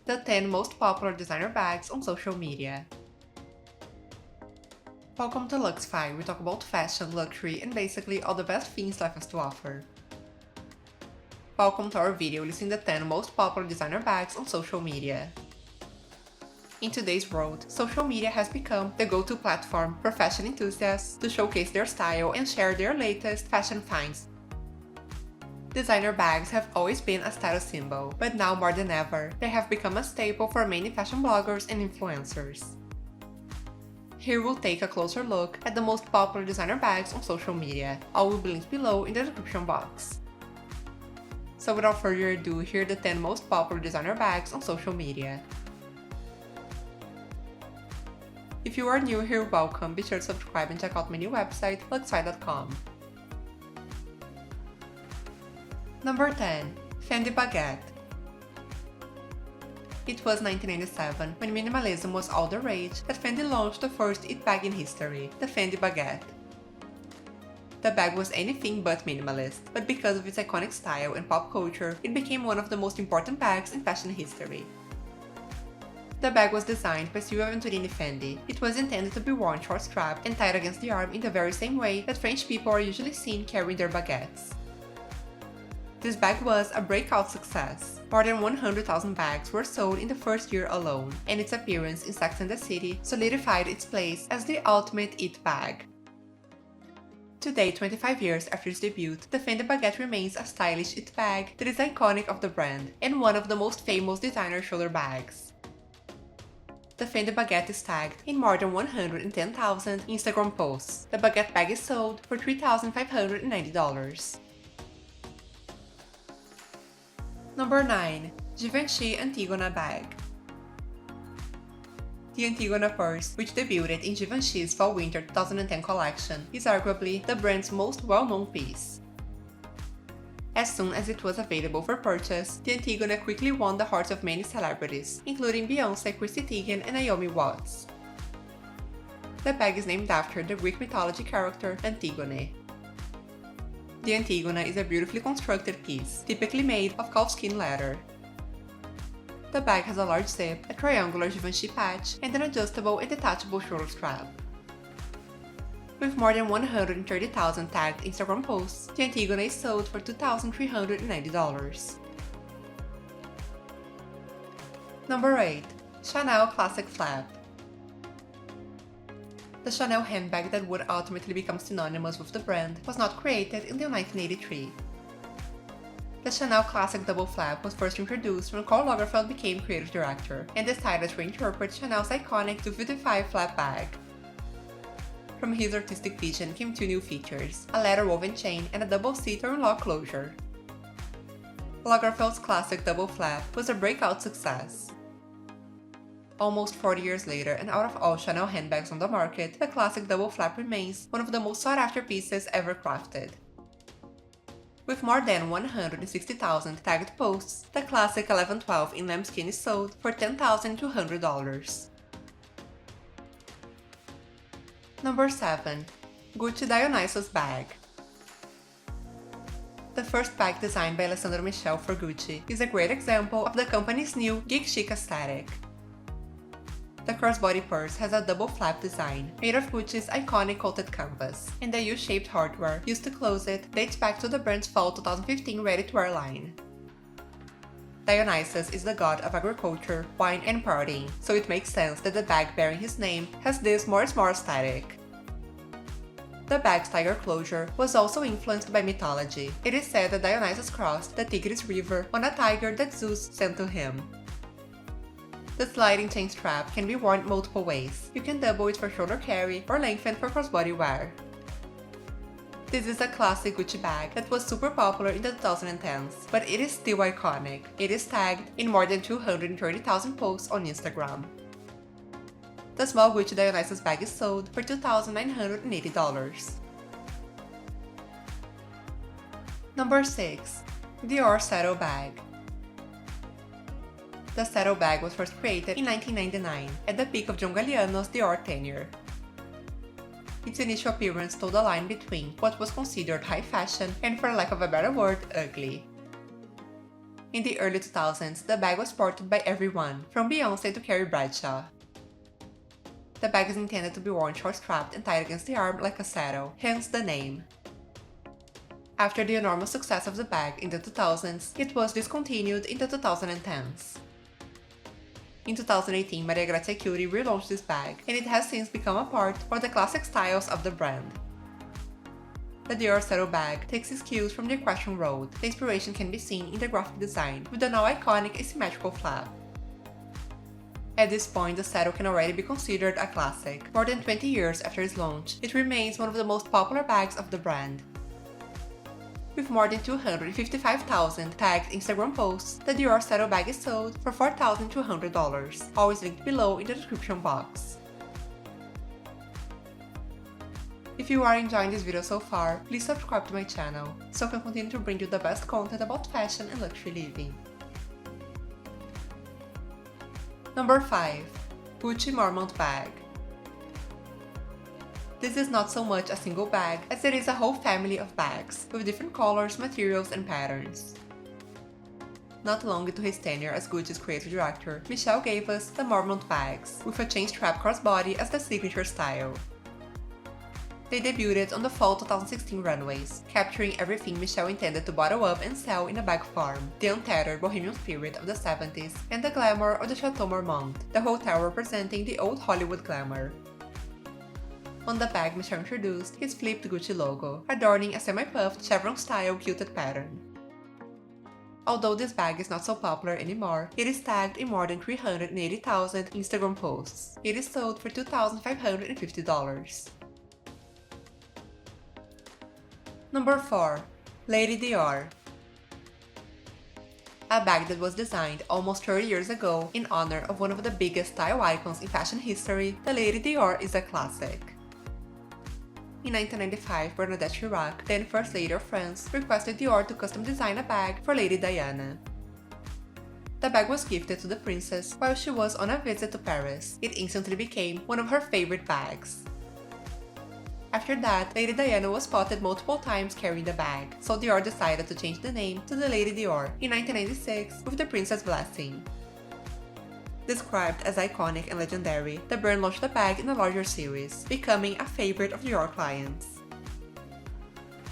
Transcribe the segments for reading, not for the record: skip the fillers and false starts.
the 10 most popular designer bags on social media. Welcome to Luxify, we talk about fashion, luxury, and basically all the best things life has to offer. Welcome to our video listing the 10 most popular designer bags on social media. In today's world, social media has become the go-to platform for fashion enthusiasts to showcase their style and share their latest fashion finds. Designer bags have always been a status symbol, but now more than ever, they have become a staple for many fashion bloggers and influencers. Here we'll take a closer look at the most popular designer bags on social media. All will be linked below in the description box. So without further ado, here are the 10 most popular designer bags on social media. If you are new here, welcome, be sure to subscribe and check out my new website, luxify.com. Number 10. Fendi Baguette. It was 1997, when minimalism was all the rage, that Fendi launched the first it bag in history, the Fendi Baguette. The bag was anything but minimalist, but because of its iconic style and pop culture, it became one of the most important bags in fashion history. The bag was designed by Silvio Venturini Fendi. It was intended to be worn short-strapped and tied against the arm in the very same way that French people are usually seen carrying their baguettes. This bag was a breakout success. More than 100,000 bags were sold in the first year alone, and its appearance in Sex and the City solidified its place as the ultimate it bag. Today, 25 years after its debut, the Fendi Baguette remains a stylish it bag that is iconic of the brand and one of the most famous designer shoulder bags. The Fendi Baguette is tagged in more than 110,000 Instagram posts. The Baguette bag is sold for $3,590. Number 9. Givenchy Antigona Bag. The Antigona purse, which debuted in Givenchy's Fall-Winter 2010 collection, is arguably the brand's most well-known piece. As soon as it was available for purchase, the Antigona quickly won the hearts of many celebrities, including Beyoncé, Chrissy Teigen, and Naomi Watts. The bag is named after the Greek mythology character Antigone. The Antigona is a beautifully constructed piece, typically made of calfskin leather. The bag has a large zip, a triangular Givenchy patch, and an adjustable and detachable shoulder strap. With more than 130,000 tagged Instagram posts, the Antigona is sold for $2,390. Number 8. Chanel Classic Flap. The Chanel handbag that would ultimately become synonymous with the brand was not created until 1983. The Chanel Classic Double Flap was first introduced when Karl Lagerfeld became creative director and decided to reinterpret Chanel's iconic 255 flap bag. From his artistic vision came two new features, a leather woven chain and a double seat or lock closure. Lagerfeld's classic double flap was a breakout success. Almost 40 years later, and out of all Chanel handbags on the market, the classic double flap remains one of the most sought-after pieces ever crafted. With more than 160,000 tagged posts, the classic 1112 in lambskin is sold for $10,200. Number 7. Gucci Dionysus Bag. The first bag designed by Alessandro Michel for Gucci is a great example of the company's new geek chic aesthetic. The crossbody purse has a double flap design, made of Gucci's iconic coated canvas, and the U-shaped hardware used to close it dates back to the brand's fall 2015 ready-to-wear line. Dionysus is the god of agriculture, wine, and partying, so it makes sense that the bag bearing his name has this more smart aesthetic. The bag's tiger closure was also influenced by mythology. It is said that Dionysus crossed the Tigris River on a tiger that Zeus sent to him. The sliding chain strap can be worn multiple ways. You can double it for shoulder carry or lengthen for crossbody wear. This is a classic Gucci bag that was super popular in the 2010s, but it is still iconic. It is tagged in more than 230,000 posts on Instagram. The small Gucci Dionysus bag is sold for $2,980. Number 6. Dior Saddle Bag. The Saddle Bag was first created in 1999, at the peak of John Galliano's Dior tenure. Its initial appearance told a line between what was considered high fashion and, for lack of a better word, ugly. In the early 2000s, the bag was sported by everyone, from Beyoncé to Carrie Bradshaw. The bag is intended to be worn short-strapped and tied against the arm like a saddle, hence the name. After the enormous success of the bag in the 2000s, it was discontinued in the 2010s. In 2018, Maria Grazia Chiuri relaunched this bag, and it has since become a part of the classic styles of the brand. The Dior Saddle Bag takes its cues from the equestrian road. The inspiration can be seen in the graphic design, with the now iconic asymmetrical flap. At this point, the saddle can already be considered a classic. More than 20 years after its launch, it remains one of the most popular bags of the brand. With more than 255,000 tagged Instagram posts, the Dior Saddle Bag is sold for $4,200, always linked below in the description box. If you are enjoying this video so far, please subscribe to my channel, so I can continue to bring you the best content about fashion and luxury living. Number 5. Gucci Marmont Bag. This is not so much a single bag as it is a whole family of bags, with different colors, materials, and patterns. Not long into his tenure as Gucci's creative director, Michel gave us the Marmont bags, with a chain strap crossbody as the signature style. They debuted on the fall 2016 runways, capturing everything Michel intended to bottle up and sell in a bag form: the untethered bohemian spirit of the 70s and the glamour of the Chateau Marmont, the hotel representing the old Hollywood glamour. On the bag, Michel introduced his flipped Gucci logo, adorning a semi-puffed chevron-style quilted pattern. Although this bag is not so popular anymore, it is tagged in more than 380,000 Instagram posts. It is sold for $2,550. Number 4. Lady Dior. A bag that was designed almost 30 years ago in honor of one of the biggest style icons in fashion history, the Lady Dior is a classic. In 1995, Bernadette Chirac, then First Lady of France, requested Dior to custom design a bag for Lady Diana. The bag was gifted to the princess while she was on a visit to Paris. It instantly became one of her favorite bags. After that, Lady Diana was spotted multiple times carrying the bag, so Dior decided to change the name to the Lady Dior in 1996 with the princess' blessing. Described as iconic and legendary, the brand launched the bag in a larger series, becoming a favorite of Dior clients.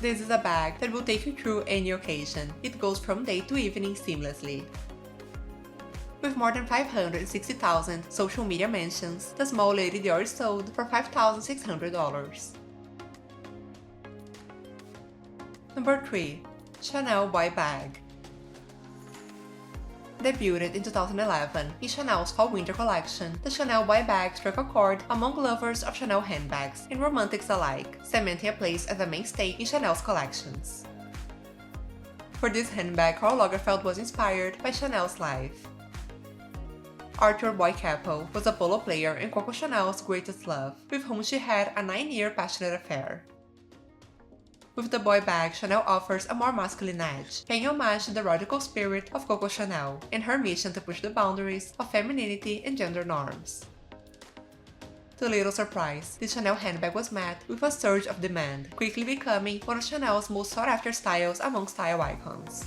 This is a bag that will take you through any occasion. It goes from day to evening seamlessly. With more than 560,000 social media mentions, the small Lady Dior is sold for $5,600. Number 3. Chanel Boy Bag. Debuted in 2011 in Chanel's Fall-Winter collection, the Chanel Boy Bag struck a chord among lovers of Chanel handbags and romantics alike, cementing a place as a mainstay in Chanel's collections. For this handbag, Karl Lagerfeld was inspired by Chanel's life. Arthur Boy Capel was a polo player and Coco Chanel's greatest love, with whom she had a 9-year passionate affair. With the boy bag, Chanel offers a more masculine edge, paying homage to the radical spirit of Coco Chanel and her mission to push the boundaries of femininity and gender norms. To little surprise, the Chanel handbag was met with a surge of demand, quickly becoming one of Chanel's most sought-after styles among style icons.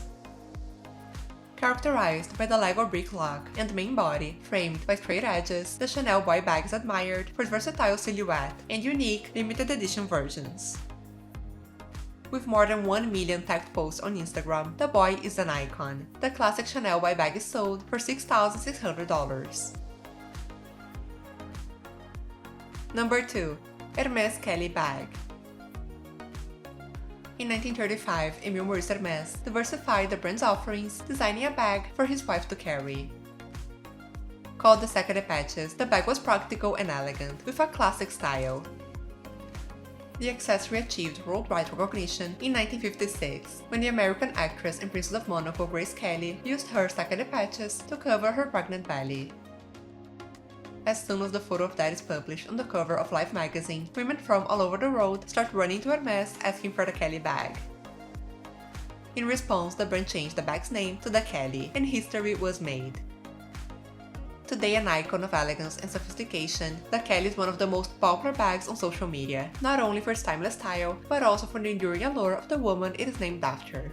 Characterized by the Lego brick lock and main body framed by straight edges, the Chanel Boy Bag is admired for its versatile silhouette and unique limited edition versions. With more than 1 million tagged posts on Instagram, the boy is an icon. The classic Chanel Boy Bag is sold for $6,600. Number 2. Hermès Kelly Bag. In 1935, Émile Maurice Hermès diversified the brand's offerings, designing a bag for his wife to carry. Called the Sac de Patches, the bag was practical and elegant, with a classic style. The accessory achieved worldwide recognition in 1956, when the American actress and Princess of Monaco Grace Kelly used her Sac de Patches to cover her pregnant belly. As soon as the photo of that is published on the cover of Life magazine, women from all over the world start running to Hermès asking for the Kelly bag. In response, the brand changed the bag's name to the Kelly, and history was made. Today an icon of elegance and sophistication, the Kelly is one of the most popular bags on social media, not only for its timeless style, but also for the enduring allure of the woman it is named after.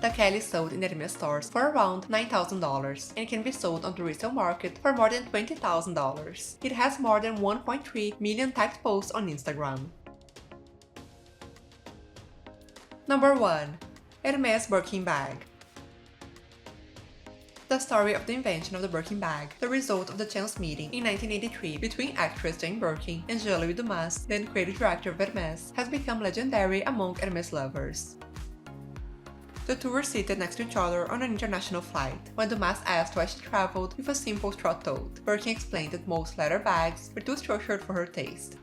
The Kelly is sold in Hermès stores for around $9,000 and can be sold on the resale market for more than $20,000. It has more than 1.3 million tagged posts on Instagram. Number 1. Hermès Birkin Bag. The story of the invention of the Birkin bag, the result of the chance meeting in 1983 between actress Jane Birkin and Jean-Louis Dumas, then creative director of Hermès, has become legendary among Hermès lovers. The two were seated next to each other on an international flight. When Dumas asked why she traveled with a simple straw tote, Birkin explained that most leather bags were too structured for her taste.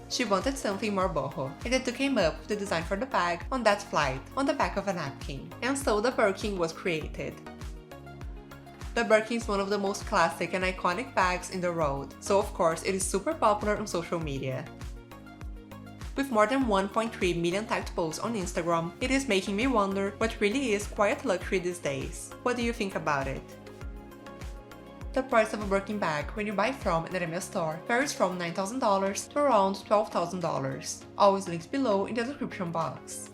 She wanted something more boho, and the two came up with the design for the bag on that flight, on the back of a napkin. And so the Birkin was created. The Birkin is one of the most classic and iconic bags in the world, so of course it is super popular on social media. With more than 1.3 million tagged posts on Instagram, it is making me wonder what really is quiet luxury these days. What do you think about it? The price of a Birkin bag when you buy from an Hermès store varies from $9,000 to around $12,000. Always links below in the description box.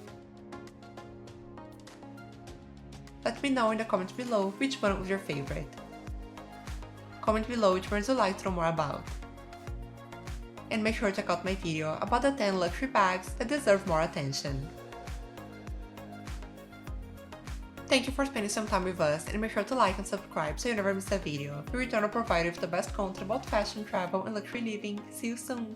Let me know in the comments below which one was your favorite. Comment below which ones you'd like to know more about. And make sure to check out my video about the 10 luxury bags that deserve more attention. Thank you for spending some time with us, and make sure to like and subscribe so you never miss a video. We return to provide you with the best content about fashion, travel, and luxury living. See you soon!